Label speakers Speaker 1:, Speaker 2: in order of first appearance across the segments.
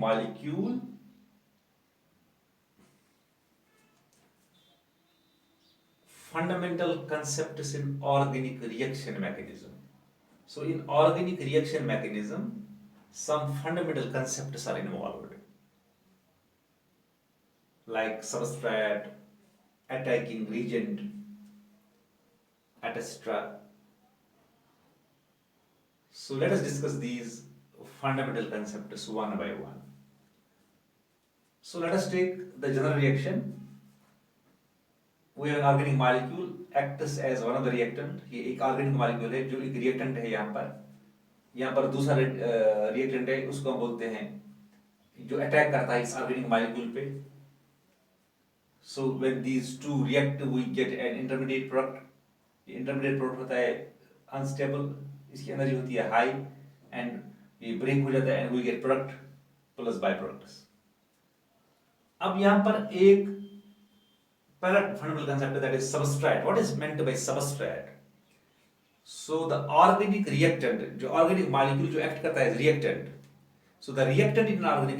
Speaker 1: molecule fundamental concepts in organic reaction mechanism. So in organic reaction mechanism, some fundamental concepts are involved, like substrate, attacking reagent, etc. So let us discuss these fundamental concepts one by one. So let us take the general reaction. We have an organic molecule acts as one of the reactant. ये एक organic molecule है जो एक reactant है यहाँ पर दूसरा reactant है, उसको हम बोलते हैं जो attack करता है इस organic molecule पे. So when these two react, we get an intermediate product. ये intermediate product होता है unstable, इसकी energy होती है high, and ये break हो जाता है and we get product plus byproducts. अब यहाँ पर एक पहला fundamental concept that is substrate. What is meant by substrate? So the organic reactant, जो organic molecule जो act करता है reactant. So the reactant in an organic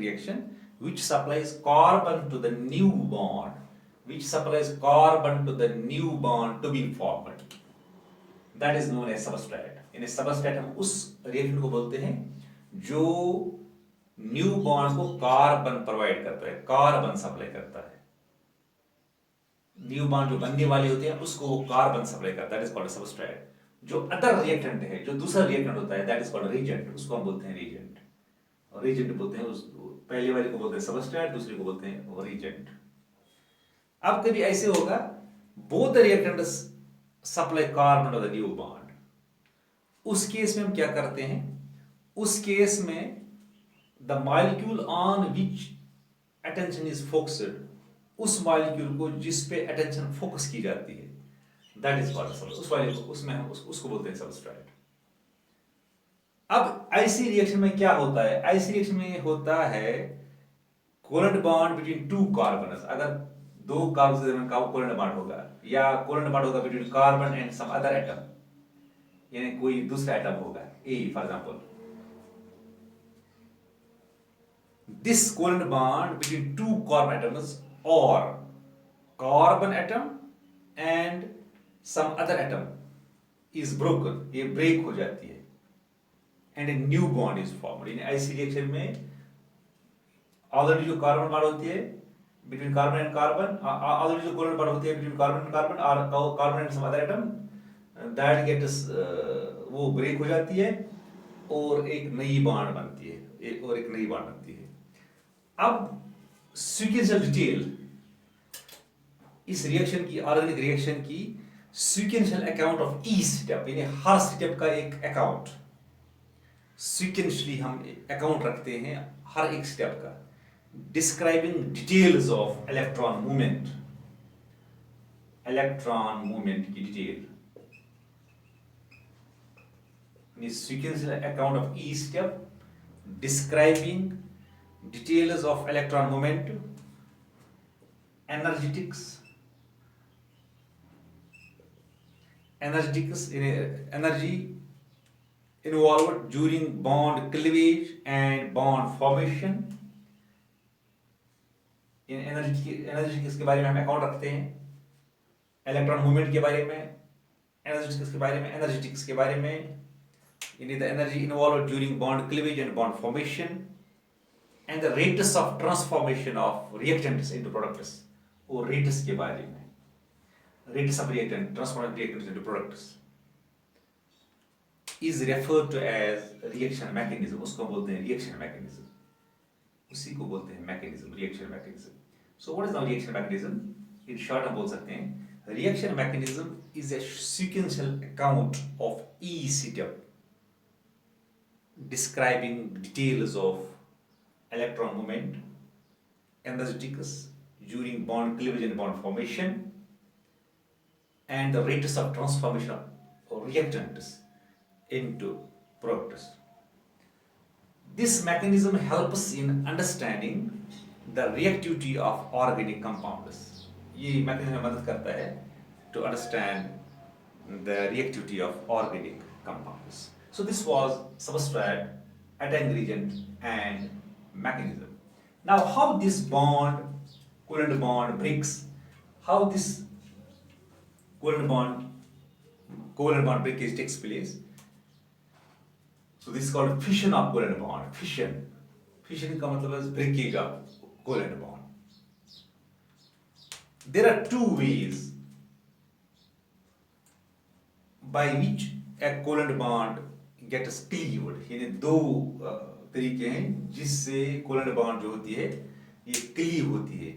Speaker 1: reaction, which supplies carbon to the new bond, to be formed. That is known as substrate. In a substrate हम उस reaction को बोलते हैं जो न्यू बॉन्ड को कार्बन प्रोवाइड करता है, carbon supply करता है. न्यू बॉन्ड जो बनने वाले होते हैं उसको वो कार्बन सप्लाई करता है, दैट इज कॉल्ड सबस्ट्रेट. जो अदर रिएक्टेंट है, जो दूसरा रिएक्टेंट होता है, दैट इज कॉल्ड रीजेंट, उसको हम बोलते हैं रीजेंट. और रीजेंट बोलते हैं उस पहले वाले को बोलते हैं सबस्ट्रेट, दूसरे को बोलते हैं रीजेंट. अब कभी ऐसे होगा both the reactants supply carbon to the new bond. उस केस में हम क्या करते हैं, उस केस में the molecule on which attention is focused, उस molecule को जिस पे attention focus की जाती है, that is called substrate. उस वाले को उसमें उसको बोलते हैं substrate. अब ऐसी रिएक्शन में क्या होता है, ऐसी रिएक्शन में होता है covalent bond between two carbons. अगर दो कार्बन के दरमियान कोवेलेंट बॉन्ड होगा या कोवेलेंट बॉन्ड होगा between carbon and some other atom, यानी कोई दूसरा एटम होगा, a for example. This covalent bond between two carbon atoms or carbon atom and some other atom is broken, ये break हो जाती है and a new bond is formed. इन ऐसी reaction में ऑलरेडी जो कार्बन बॉन्ड होती है between carbon and carbon, already जो कोवेलेंट बॉन्ड होती है between carbon and carbon और carbon and some other atom, that gets वो break हो जाती है और एक नई बॉन्ड बनती है, एक नई बॉन्ड बनती है. अब सीक्वेंशियल डिटेल इस रिएक्शन की, ऑर्गेनिक रिएक्शन की sequential account of each step, यानी हर स्टेप का एक अकाउंट, सीक्वेंशियली हम अकाउंट रखते हैं हर एक स्टेप का, describing details of electron movement की detail. Sequential account of each step describing details of electron movement, energy involved during bond cleavage and bond formation. In energy के बारे में हम अकाउंट रखते हैं, इलेक्ट्रॉन मूवमेंट के बारे में, एनर्जेटिक्स के बारे में, यानी the energy involve during bond cleavage and bond formation, and the rates of transformation of reactants into products, और rates के बारे में, rates of reactant transforming reactants into products is referred to as reaction mechanism. उसको बोलते हैं reaction mechanism, उसी को बोलते हैं mechanism, reaction mechanism. So what is now reaction mechanism? In short हम बोल सकते हैं reaction mechanism is a sequential account of each step describing details of electron movement, energetics during bond cleavage and bond formation, and the rates of transformation of reactants into products. This mechanism helps in understanding the reactivity of organic compounds. ये mechanism मदद करता है to understand the reactivity of organic compounds. So this was substrate atomic region and mechanism. Now, how this bond, covalent bond breaks, how this covalent bond breakage takes place. So this is called fission of covalent bond. Fission का मतलब है breakage of covalent bond. There are two ways by which a covalent bond gets cleaved. यानी दो तरीके हैं जिससे covalent bond जो होती है ये क्लीव होती है.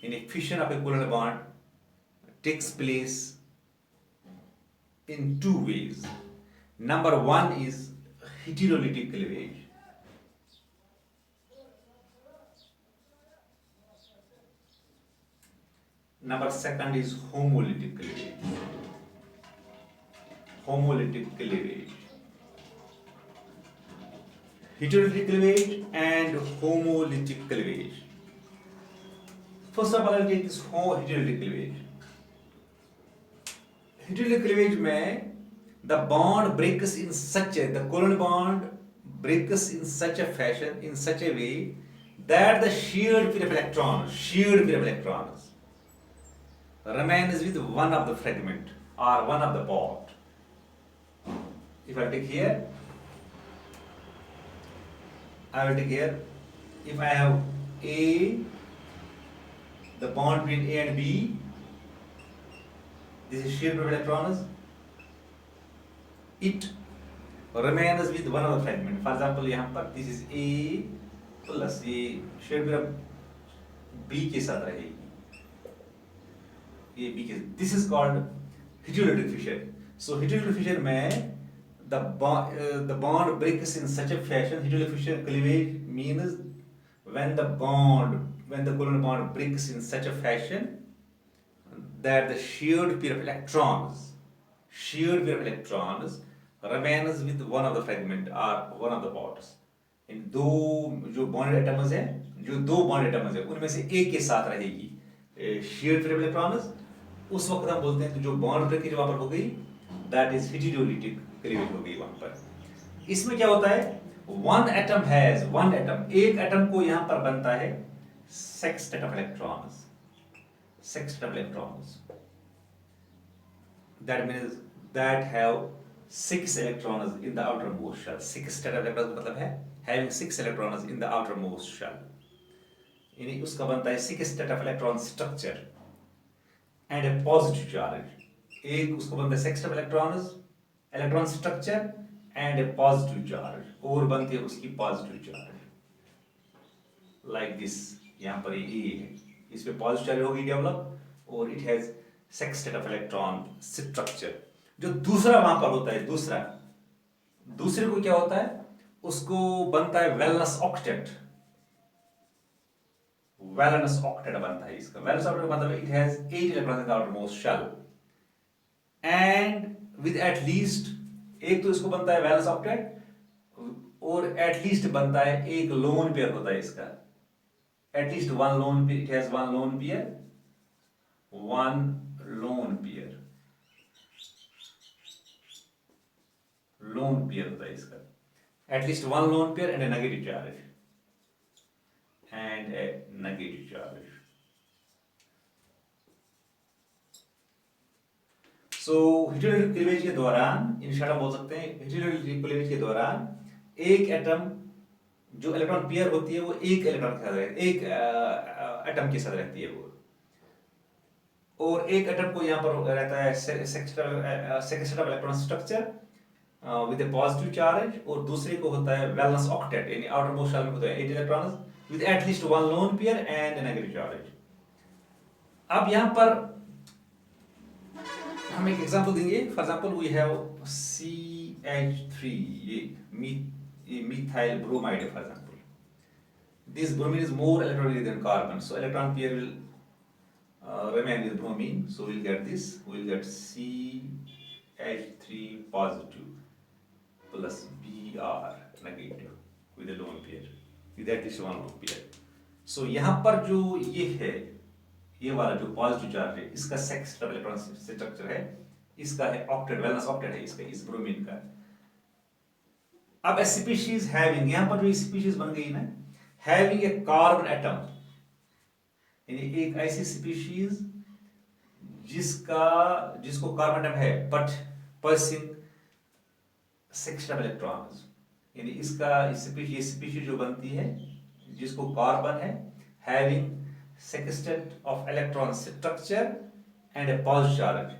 Speaker 1: यानी fission of a covalent bond takes place in two ways. Number one is heterolytic cleavage. Number second is homolytic cleavage. Homolytic cleavage. Heterolytic cleavage and homolytic cleavage. First of all, I'll take this heterolytic cleavage. Heterolytic cleavage में the bond breaks in such a, the covalent bond breaks in such a fashion, in such a way that the shared pair of electrons remains with one of the fragment or one of the part. If I take here, if I have A, the bond between A and B, this is shared pair of electrons, it remains with one of the fragment. For example, यहाँ पर this is A plus ये shared pair B के साथ रहेगी. ये B के, this is called heterolytic fission. So heterolytic fission में the bond breaks in such a fashion. Heterolytic fission cleavage means when the covalent bond breaks in such a fashion that the shared pair of electrons remains with one of the fragment or one of the parts. इन दो जो bonded atoms है उनमें से एक के साथ रहेगी shared pair of electrons. उस वक्त हम बोलते हैं कि जो bond breakage वहां पर हो गई that is heterolytic cleavage हो गई वहां पर. इसमें क्या होता है, एक एटम को यहां पर बनता है sextet of electrons. That means that have 6 electrons in the outermost shell. Sextet of electrons मतलब है having 6 electrons in the outermost shell. यानी उसका बनता है sextet of electron structure and a positive charge. एक उसको बनता है sextet of electron structure and a positive charge. और बनती है उसकी positive charge. Like this. यहाँ पर ये है. इस पे positive charge होगी develop और it has sextet of electron structure. जो दूसरा वहां पर होता है, दूसरे को क्या होता है, उसको बनता है वैलेंस ऑक्टेट बनता है इसका. वैलेंस ऑक्टेट मतलब it has 8 electrons in the outermost shell and with at least, एक तो इसको बनता है वैलेंस ऑक्टेट और at least बनता है एक लोन पेयर होता है इसका. At least one lone pair, it has one lone pair होता है इसका. At least one lone pair and a negative charge. So heterolytic cleavage के दौरान, इन शॉर्ट बोल सकते हैं, heterolytic cleavage के दौरान एक एटम जो इलेक्ट्रॉन पेयर होती है वो एक इलेक्ट्रॉन के साथ रहती है, एक एटम के साथ रहती है वो, और एक एटम को यहाँ पर रहता है sextet of electron structure with a positive charge, और दूसरे को होता है वैलेंस ऑक्टेट यानी outermost shell में होता है 8 electrons with at least one lone pair and a negative charge. अब यहाँ पर हम एक एग्जांपल देंगे. For example we have CH3, ये methyl bromide for example. This bromine is more electronegative than carbon, so electron pair will remain with bromine, so we'll get this, we'll get CH3 positive plus Br negative with a lone pair, with at least one lone pair. So यहाँ पर जो ये है, ये वाला जो positive charge है, इसका sextet of electron स्ट्रक्चर है, इसका है ऑक्टेट, वैलेंस ऑक्टेट है इसका, इस ब्रोमीन का. अब ए स्पीशीज हैविंग, यहां पर जो स्पीशीज बन गई ना, हैविंग ए कार्बन एटम, यानी एक ऐसी स्पीशीज जिसको कार्बन एटम है बट possessing 6 डबल इलेक्ट्रॉन्स, यानी ये स्पीशीज जो बनती है जिसको कार्बन है, having sextet of electron structure and a positive charge,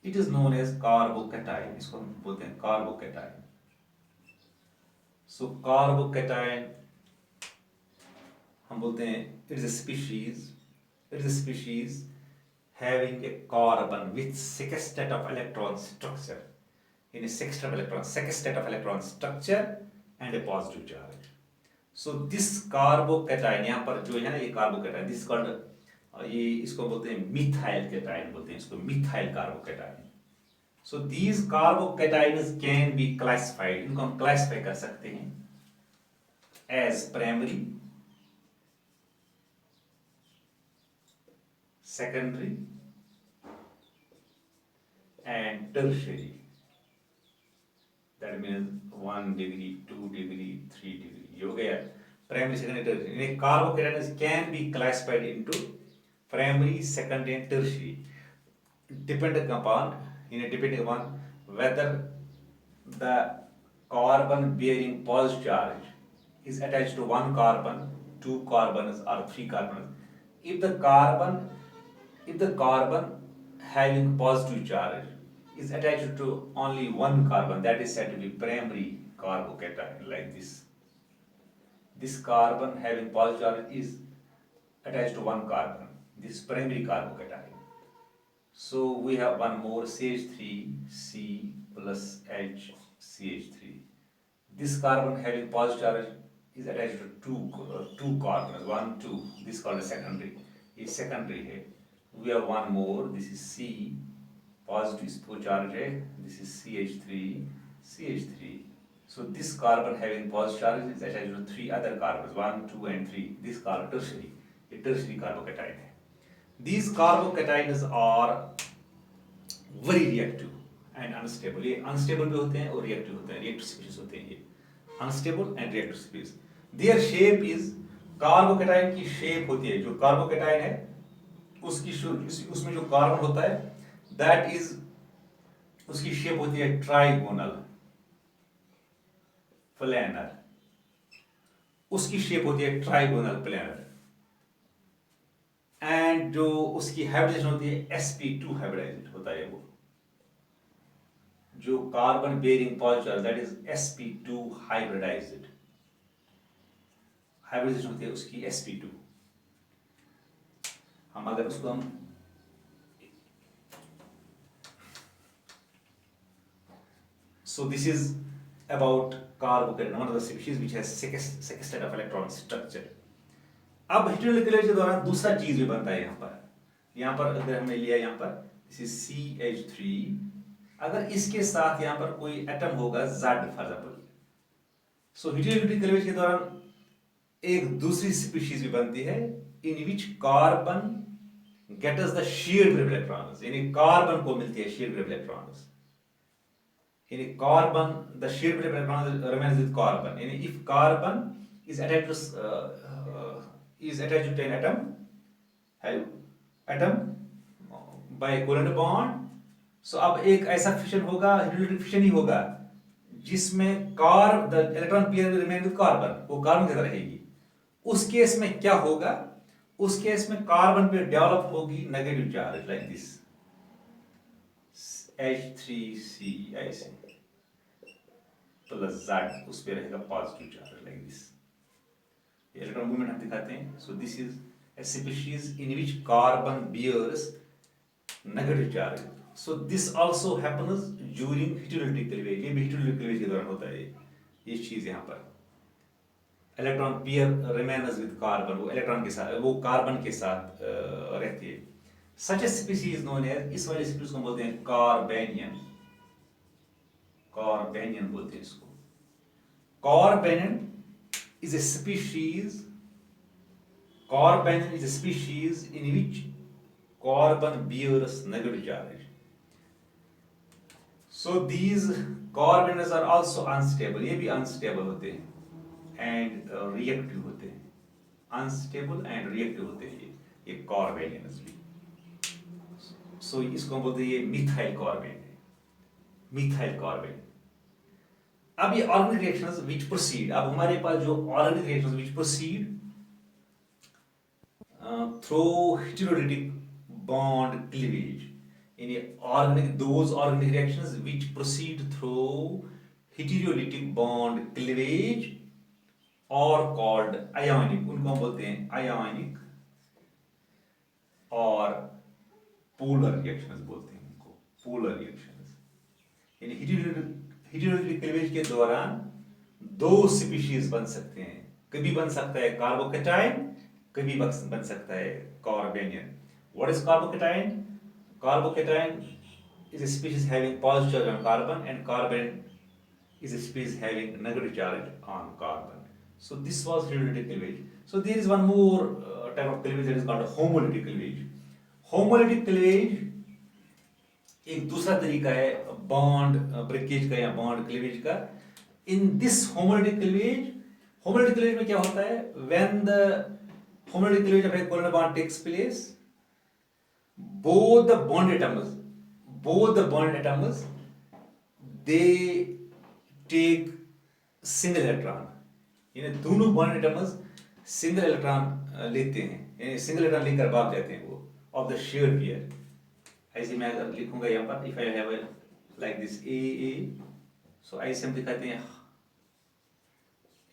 Speaker 1: it is known as carbocation, इसको हम बोलते हैं कार्बोकैटायन। सो कार्बोकैटायन हम बोलते हैं it is a species having a carbon with sextet of electron structure, in a sextet of electron structure and a positive charge. So this carbocation, यहाँ पर जो है ना ये कार्बोकैटायन, दिस कॉल्ड, ये इसको बोलते हैं मिथाइल कैटायन, बोलते हैं इसको methyl carbocation. So these carbocations can be classified, इनको हम क्लासिफाई कर सकते हैं as primary, secondary and tertiary, that means 1 degree, 2 degree, 3 degree, ये हो गया primary, secondary, tertiary। Carbohydrates can be classified into primary, secondary and tertiary depending upon whether the carbon bearing positive charge is attached to one carbon, two carbons or three carbons. If the carbon having positive charge is attached to only one carbon, that is said to be primary carbocation, like this. This carbon having positive charge is attached to one carbon. This is primary carbocation. So we have one more CH3C plus H CH3. This carbon having positive charge is attached to two carbons, 1, 2. This is called a secondary. It's secondary है। We have one more. This is C, positive इस पर charge है। This is CH3, So this carbon having positive charge is attached to 3 other carbons, 1, 2 and 3. This carbon tertiary, a tertiary carbocation है। These carbocations are very reactive and unstable. ये unstable भी होते हैं और reactive होते हैं, reactive species होते हैं ये, unstable and reactive species. Their shape is, carbocation की शेप होती है, जो कार्बोकैटायन है उसमें जो कार्बन होता है दैट इज, उसकी शेप होती है ट्राइगोनल, प्लेनर, उसकी शेप होती है ट्राइगोनल प्लेनर, एंड जो उसकी हाइब्रिडाइजेशन होती है sp2 हाइब्रिडाइज्ड होता है, वो जो carbon bearing positive that is sp2 hybridized, hybridization होती है उसकी sp2। हम अगर उसको हम so this is about carbocation, one of the species which has sextet of electron structure। अब हेटेरोन्यूक्लियर के दौरान दूसरा चीज भी बनता है यहाँ पर अगर हमने लिया यहाँ पर this is CH3, अगर इसके साथ यहाँ पर कोई एटम होगा Z for example, so heteronuclear के दौरान एक दूसरी स्पीशीज भी बनती है in which carbon gets the shared group electrons, यानी कार्बन को मिलती है शेयर्ड ग्रुप इलेक्ट्रॉन्स, यानी carbon the shared group electrons remains with carbon, यानी if carbon is attached to an atom by covalent bond, so अब एक ऐसा fission होगा, हाइड्रोजन फिशन ही होगा जिसमें the electron pair remain with carbon, वो carbon की तरह रहेगी। उस केस में क्या होगा, उस केस में कार्बन पे डेवलप होगी negative charge like this H3C ऐसे प्लस Z, उस पे रहेगा positive charge like this. Electron movement हम दिखाते हैं। So this is a species in which carbon bears negative charge. So this also happens during heterolytic cleavage, ये भी heterolytic cleavage के दौरान होता है ये चीज यहाँ पर। Electron pair remains with carbon, वो इलेक्ट्रॉन के साथ, वो कार्बन के साथ रहती है। सच ए स्पीशीज नोन एज, इस वाली स्पीशीज को बोलते हैं कार्बेनियन, कार्बेनियन बोलते हैं इसको। कार्बेनियन is a species, carbanium is a species in which carbon bears negative charge. So these coordinates are also unstable, ये भी unstable होते हैं and reactive होते हैं, unstable and reactive होते हैं ये coordinates भी. So इसको हम बोलते हैं ये मिथाइल कॉर्बेट है, मिथाइल कॉर्बेट. अब ये ऑर्गेनिक रिएक्शंस विच प्रोसीड, अब हमारे पास जो organic reactions which proceed through heterolytic bond cleavage, in organic, those organic reactions which proceed through heterolytic bond cleavage or called ionic, उनको हम बोलते हैं ionic और polar reactions बोलते हैं उनको, polar reactions. यानी heterolytic cleavage के दौरान दो स्पीशीज बन सकते हैं, कभी बन सकता है कार्बोकेटाइन, कभी बन सकता है कार्बेनियन. What is carbocation? Carbocation is a species having positive charge on carbon, and carbon is a species having negative charge on carbon. So this was heterolytic cleavage. So there is one more type of cleavage that is called homolytic cleavage. Homolytic cleavage एक दूसरा तरीका है bond breakage का या bond cleavage का. In this homolytic cleavage में क्या होता है, when the homolytic cleavage of a covalent bond takes place, both the bond atoms they take single electron. यानी दोनों बॉन्ड एटम्स सिंगल इलेक्ट्रॉन लेते हैं, यानी सिंगल इलेक्ट्रॉन लेकर भाग जाते हैं वो ऑफ द शेयर्ड पेयर. ऐसे मैं अगर लिखूंगा यहाँ पर, if I have like this a, so ऐसे हम दिखाते हैं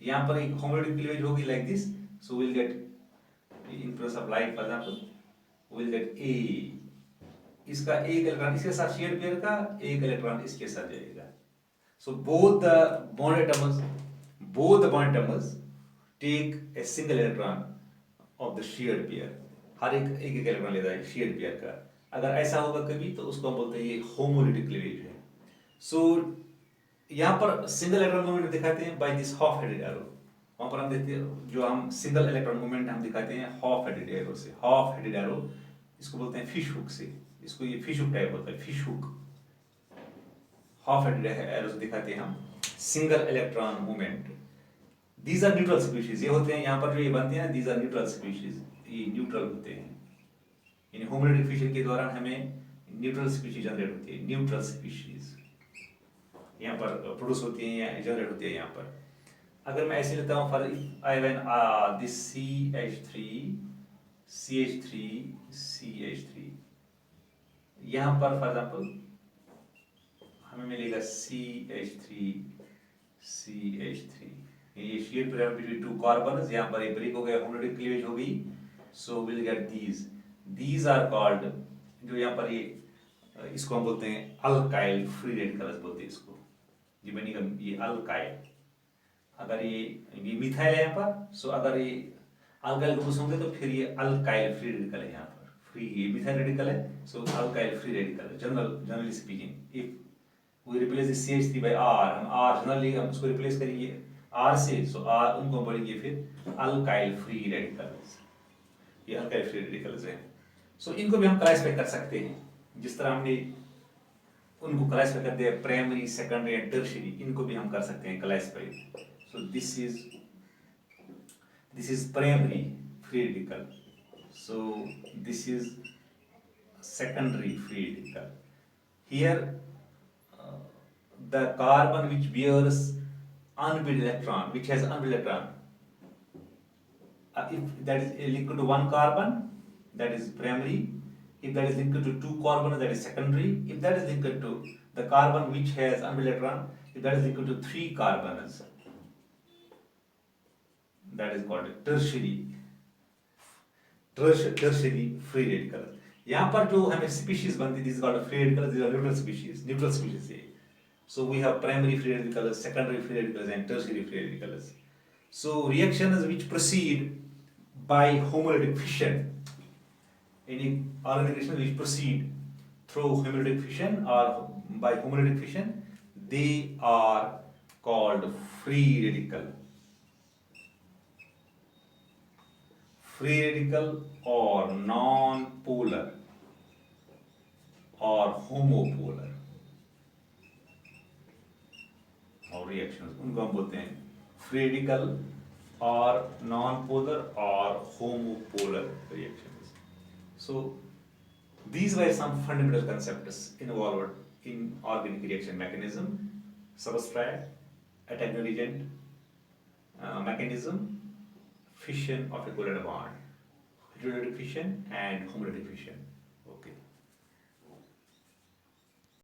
Speaker 1: यहाँ पर एक होमोलिटिक क्लीवेज होगी like this. So will get in presence of light, for example, will get A. इसका एक इलेक्ट्रॉन इसके साथ शेयर पेयर का, एक इलेक्ट्रॉन इसके साथ जाएगा. So both the bond atoms take a single electron of the shared pair. हर एक इलेक्ट्रॉन लेता है शेयर पेयर का. अगर ऐसा होगा कभी तो उसको हम बोलते हैं ये होमोलिटिक क्लीवेज है. So यहाँ पर सिंगल इलेक्ट्रॉन मूवमेंट दिखाते हैं by this half headed arrow. वहां पर हम देखते हैं जो हम सिंगल इलेक्ट्रॉन मूवमेंट हम दिखाते हैं हाफ हेडेड एरो से. हाफ हेडेड एरो इसको बोलते हैं फिश हुक से, इसको ये फिश हुक टाइप होता है, fish hook. Half headed arrow से दिखाते हैं हम single electron movement. These are neutral species, ये होते हैं यहाँ पर जो ये बनते हैं, दीज आर न्यूट्रल स्पीशीज, ये न्यूट्रल होते हैं. यानी होमोलिटिक फिशन के दौरान हमें न्यूट्रल स्पीशीज जनरेट होती है, न्यूट्रल स्पीशीज यहाँ पर प्रोड्यूस होती है या जनरेट होती है. यहाँ पर अगर मैं ऐसे लेता हूँ, for I when this CH3 यहाँ पर फॉर एग्जांपल हमें मिलेगा CH3. ये share pair between two carbons, यहाँ पर एक ब्रेक हो गया, होमोलिटिक क्लीवेज हो गई. So will get these are called, जो यहाँ पर ये इसको हम बोलते हैं अल्काइल फ्री रेडिकल्स बोलते हैं इसको. जी बनेगा ये अल्काइल. अगर ये मिथाइल है यहाँ पर, सो अगर ये अल्काइल ग्रुप्स होंगे तो फिर ये अल्काइल फ्री रेडिकल है. यहाँ पर फ्री ये मिथाइल रेडिकल है, so alkyl free radical. Generally speaking, if we replace this CH3 by R, हम R जनरली हम उसको रिप्लेस करेंगे R से, सो R उनको बोलेंगे फिर अल्काइल फ्री रेडिकल्स. ये अल्काइल फ्री रेडिकल्स है. सो इनको भी हम क्लासिफाई कर सकते हैं जिस तरह हमने उनको क्लासिफाई कर दिया प्राइमरी, सेकेंडरी एंड टर्शियरी, इनको भी हम कर सकते हैं classify. So this is primary free radical. So this is secondary free radical. Here the carbon which bears unbilled electron, which has unbilled electron, if that is linked to one carbon, that is primary. If that is linked to two carbons, that is secondary. If that is linked to the carbon which has unbilled electron, if that is linked to three carbons, that is called tertiary free radical. यहाँ पर जो हमें species बनती है, this is called free radicals. These are neutral species है. So we have primary free radicals, secondary free radicals, and tertiary free radicals. So reactions which proceed by homolytic fission, any organic reaction which proceed through homolytic fission or by homolytic fission, they are called free radical. Free radical or non-polar or homopolar. reactions, उनको हम बोलते हैं free radical or non-polar or homopolar reactions. So these were some fundamental concepts involved in organic reaction mechanism: substrate, attenuation agent, mechanism, fission of a covalent bond, heterolytic fission and homolytic fission. Okay.